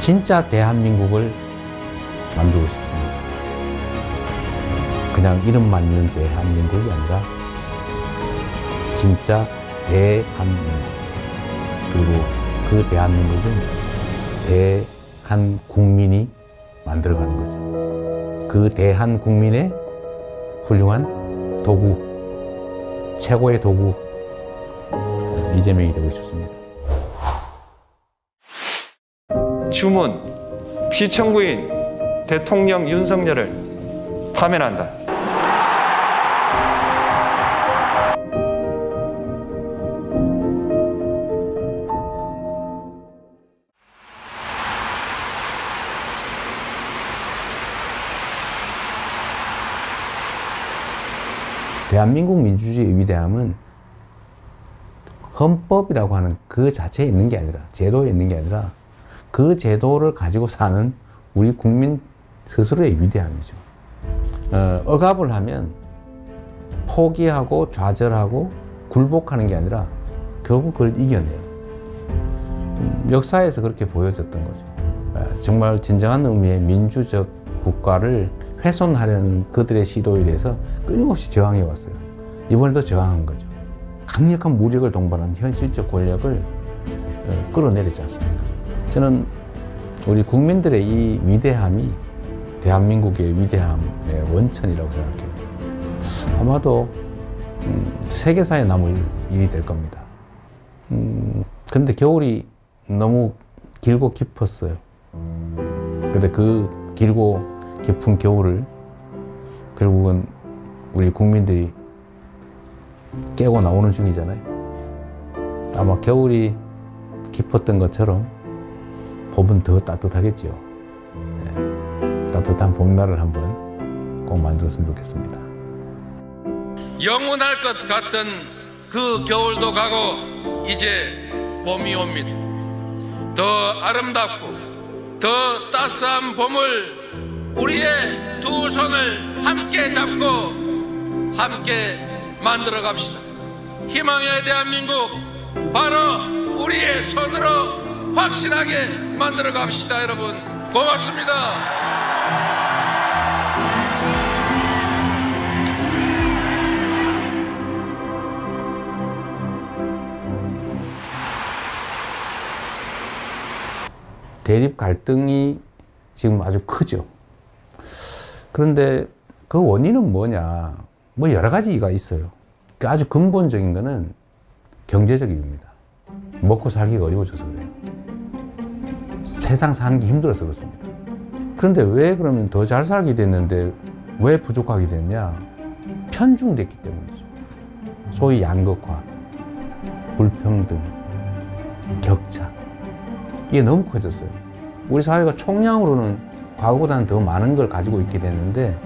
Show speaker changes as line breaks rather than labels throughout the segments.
진짜 대한민국을 만들고 싶습니다. 그냥 이름만 있는 대한민국이 아니라 진짜 대한민국. 그리고 그 대한민국은 대한국민이 만들어가는 거죠. 그 대한국민의 훌륭한 도구, 최고의 도구, 이재명이 되고 싶습니다.
주문, 피청구인 대통령 윤석열을 파면한다.
대한민국 민주주의의 위대함은 헌법이라고 하는 그 자체에 있는 게 아니라, 제도에 있는 게 아니라 그 제도를 가지고 사는 우리 국민 스스로의 위대함이죠. 억압을 하면 포기하고 좌절하고 굴복하는 게 아니라 결국 그걸 이겨내요. 역사에서 그렇게 보여졌던 거죠. 정말 진정한 의미의 민주적 국가를 훼손하려는 그들의 시도에 대해서 끊임없이 저항해 왔어요. 이번에도 저항한 거죠. 강력한 무력을 동반한 현실적 권력을 끌어내리지 않습니까? 저는 우리 국민들의 이 위대함이 대한민국의 위대함의 원천이라고 생각해요. 아마도 세계사에 남을 일이 될 겁니다. 그런데 겨울이 너무 길고 깊었어요. 그런데 그 길고 깊은 겨울을 결국은 우리 국민들이 깨고 나오는 중이잖아요. 아마 겨울이 깊었던 것처럼 봄은 더 따뜻하겠죠. 네. 따뜻한 봄날을 한번 꼭 만들었으면 좋겠습니다.
영원할 것 같던 그 겨울도 가고 이제 봄이 옵니다. 더 아름답고 더 따스한 봄을 우리의 두 손을 함께 잡고 함께 만들어 갑시다. 희망의 대한민국 바로 우리의 손으로 확실하게 만들어 갑시다. 여러분 고맙습니다.
대립 갈등이 지금 아주 크죠. 그런데 그 원인은 뭐냐? 뭐 여러 가지가 있어요. 아주 근본적인 거는 경제적 이유입니다. 먹고 살기가 어려워져서 그래요. 세상 사는 게 힘들어서 그렇습니다. 그런데 왜 그러면 더 잘 살게 됐는데 왜 부족하게 됐냐? 편중됐기 때문이죠. 소위 양극화, 불평등, 격차. 이게 너무 커졌어요. 우리 사회가 총량으로는 과거보다는 더 많은 걸 가지고 있게 됐는데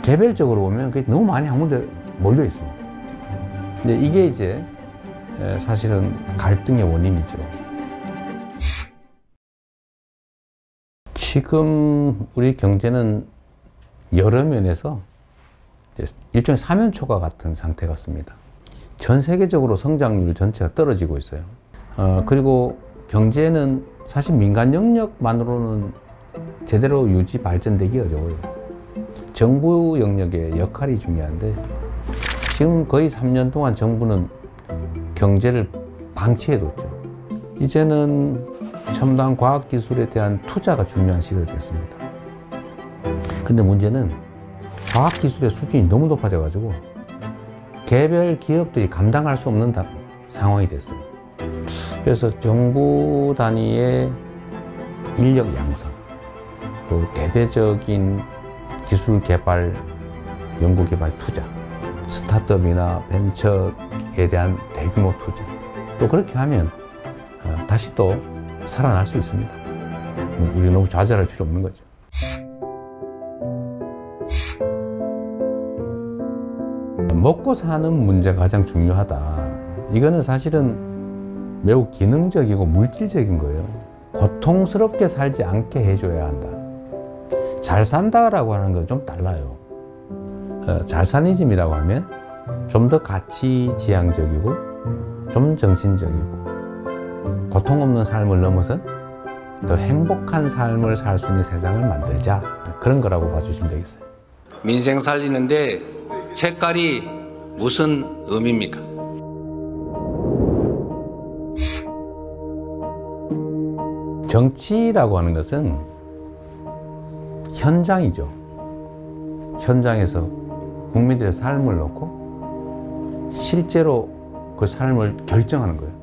개별적으로 보면 그게 너무 많이 한 군데 몰려 있습니다. 근데 이게 이제 사실은 갈등의 원인이죠. 지금 우리 경제는 여러 면에서 일종의 사면초가 같은 상태 같습니다. 전 세계적으로 성장률 전체가 떨어지고 있어요. 그리고 경제는 사실 민간 영역만으로는 제대로 유지 발전되기 어려워요. 정부 영역의 역할이 중요한데 지금 거의 3년 동안 정부는 경제를 방치해뒀죠. 이제는 첨단 과학기술에 대한 투자가 중요한 시대가 됐습니다. 근데 문제는 과학기술의 수준이 너무 높아져가지고 개별 기업들이 감당할 수 없는 상황이 됐어요. 그래서 정부 단위의 인력 양성, 또 대대적인 기술 개발, 연구 개발 투자, 스타트업이나 벤처에 대한 대규모 투자. 또 그렇게 하면 다시 또 살아날 수 있습니다. 우리 너무 좌절할 필요 없는 거죠. 먹고 사는 문제가 가장 중요하다. 이거는 사실은 매우 기능적이고 물질적인 거예요. 고통스럽게 살지 않게 해줘야 한다. 잘 산다라고 하는 건 좀 달라요. 잘사니즘이라고 하면 좀 더 가치지향적이고 좀 정신적이고 고통 없는 삶을 넘어선 더 행복한 삶을 살 수 있는 세상을 만들자. 그런 거라고 봐주시면 되겠어요.
민생 살리는데 색깔이 무슨 의미입니까?
정치라고 하는 것은 현장이죠. 현장에서 국민들의 삶을 놓고 실제로 그 삶을 결정하는 거예요.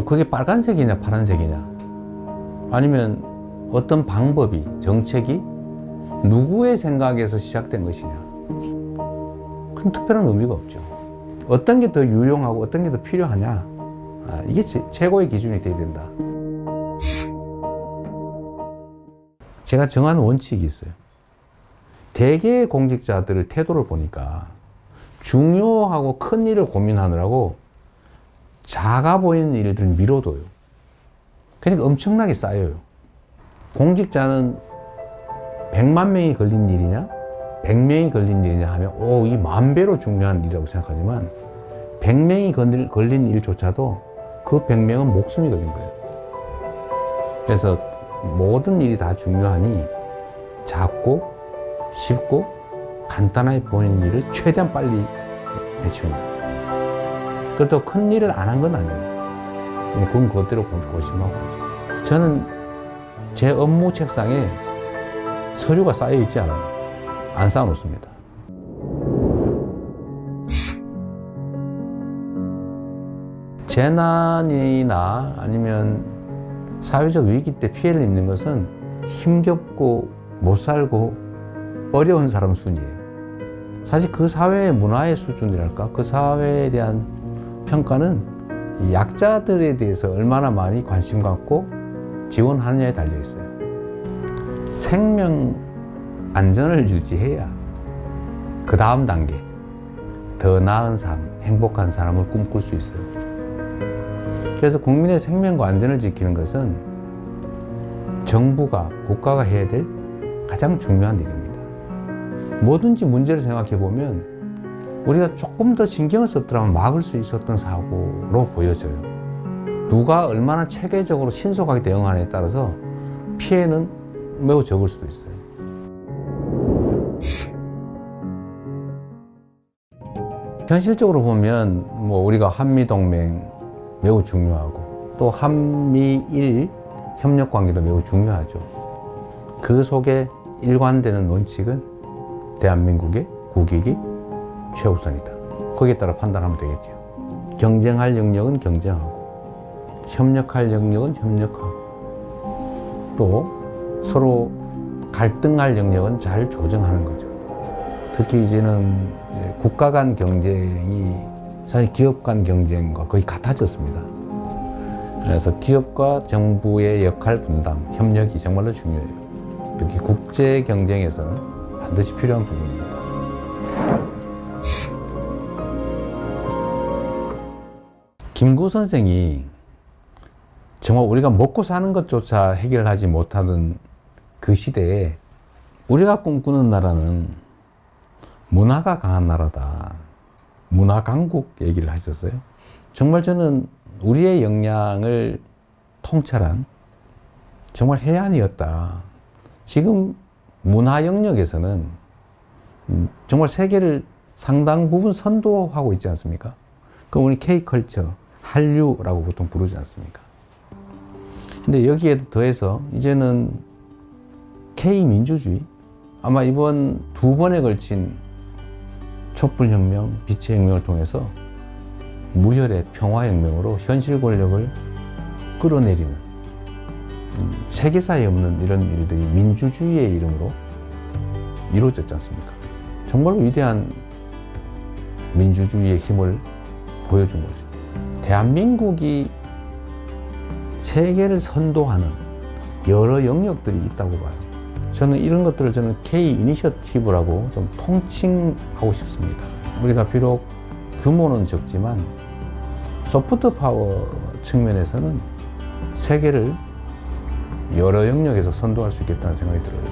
그게 빨간색이냐 파란색이냐, 아니면 어떤 방법이, 정책이 누구의 생각에서 시작된 것이냐, 그건 특별한 의미가 없죠. 어떤 게 더 유용하고 어떤 게 더 필요하냐, 이게 최고의 기준이 되어야 된다. 제가 정한 원칙이 있어요. 대개의 공직자들의 태도를 보니까 중요하고 큰 일을 고민하느라고 작아 보이는 일들을 미뤄둬요. 그러니까 엄청나게 쌓여요. 공직자는 100만 명이 걸린 일이냐 100명이 걸린 일이냐 하면 이 10,000배로 중요한 일이라고 생각하지만 100명이 걸린 일조차도 그 100명은 목숨이 걸린 거예요. 그래서 모든 일이 다 중요하니 작고 쉽고 간단하게 보이는 일을 최대한 빨리 해치운다. 그것도 큰 일을 안 한 건 아니에요. 그건 그것대로 고심하고 있죠. 저는 제 업무 책상에 서류가 쌓여 있지 않아요. 안 쌓아놓습니다. 재난이나 아니면 사회적 위기 때 피해를 입는 것은 힘겹고 못 살고 어려운 사람 순이에요. 사실 그 사회의 문화의 수준이랄까, 그 사회에 대한 평가는 이 약자들에 대해서 얼마나 많이 관심 갖고 지원하느냐에 달려 있어요. 생명 안전을 유지해야 그 다음 단계, 더 나은 삶, 행복한 삶을 꿈꿀 수 있어요. 그래서 국민의 생명과 안전을 지키는 것은 정부가, 국가가 해야 될 가장 중요한 일입니다. 뭐든지 문제를 생각해 보면 우리가 조금 더 신경을 썼더라면 막을 수 있었던 사고로 보여져요. 누가 얼마나 체계적으로 신속하게 대응하느냐에 따라서 피해는 매우 적을 수도 있어요. 현실적으로 보면 우리가 한미동맹 매우 중요하고 또 한미일 협력관계도 매우 중요하죠. 그 속에 일관되는 원칙은 대한민국의 국익이 최우선이다. 거기에 따라 판단하면 되겠죠. 경쟁할 영역은 경쟁하고 협력할 영역은 협력하고 또 서로 갈등할 영역은 잘 조정하는 거죠. 특히 이제는 국가 간 경쟁이 사실 기업 간 경쟁과 거의 같아졌습니다. 그래서 기업과 정부의 역할 분담, 협력이 정말로 중요해요. 특히 국제 경쟁에서는 반드시 필요한 부분입니다. 김구 선생이 정말 우리가 먹고 사는 것조차 해결하지 못하는 그 시대에 우리가 꿈꾸는 나라는 문화가 강한 나라다. 문화 강국 얘기를 하셨어요. 정말 저는 우리의 역량을 통찰한 정말 해안이었다. 지금 문화 영역에서는 정말 세계를 상당 부분 선도하고 있지 않습니까? 그럼 우리 K컬처, 한류라고 보통 부르지 않습니까? 근데 여기에 더해서 이제는 K민주주의, 아마 이번 2번에 걸친 촛불혁명, 빛의 혁명을 통해서 무혈의 평화혁명으로 현실 권력을 끌어내리는 세계사에 없는 이런 일들이 민주주의의 이름으로 이루어졌지 않습니까? 정말로 위대한 민주주의의 힘을 보여준 거죠. 대한민국이 세계를 선도하는 여러 영역들이 있다고 봐요. 저는 이런 것들을 K 이니셔티브라고 좀 통칭하고 싶습니다. 우리가 비록 규모는 적지만 소프트 파워 측면에서는 세계를 여러 영역에서 선도할 수 있겠다는 생각이 들어요.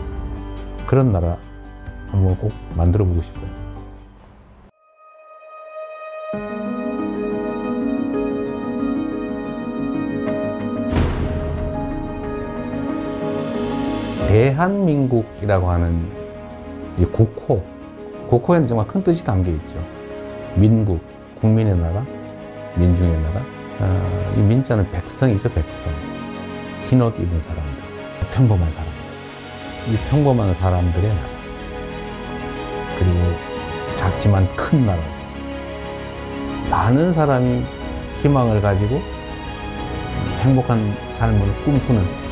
그런 나라 한번 꼭 만들어 보고 싶어요. 대한민국이라고 하는 이 국호에는 정말 큰 뜻이 담겨 있죠. 민국, 국민의 나라, 민중의 나라. 이 민자는 백성이죠, 백성. 흰옷 입은 사람들, 평범한 사람들. 이 평범한 사람들의 나라. 그리고 작지만 큰 나라죠. 많은 사람이 희망을 가지고 행복한 삶을 꿈꾸는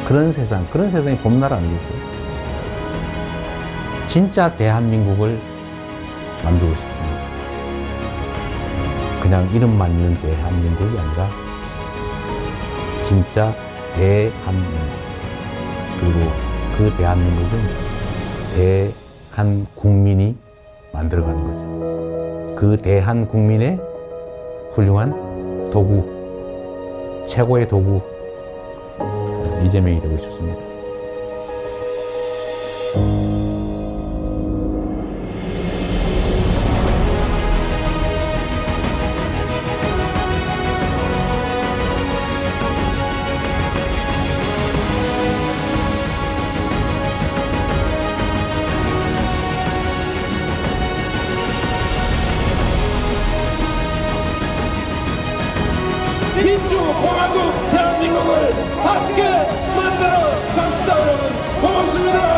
그런 세상이 봄나라 아니겠어요? 진짜 대한민국을 만들고 싶습니다. 그냥 이름만 있는 대한민국이 아니라 진짜 대한민국. 그리고 그 대한민국은 대한국민이 만들어가는 거죠. 그 대한국민의 훌륭한 도구, 최고의 도구, 이재명이 되고 싶습니다.
민주공화국 대한민국을 함께 만들어 갑시다. 여러분 고맙습니다.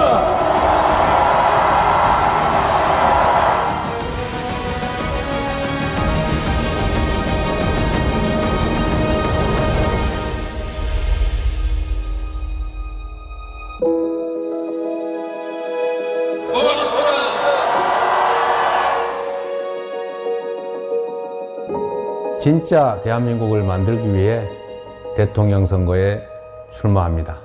진짜 대한민국을 만들기 위해 대통령 선거에 출마합니다.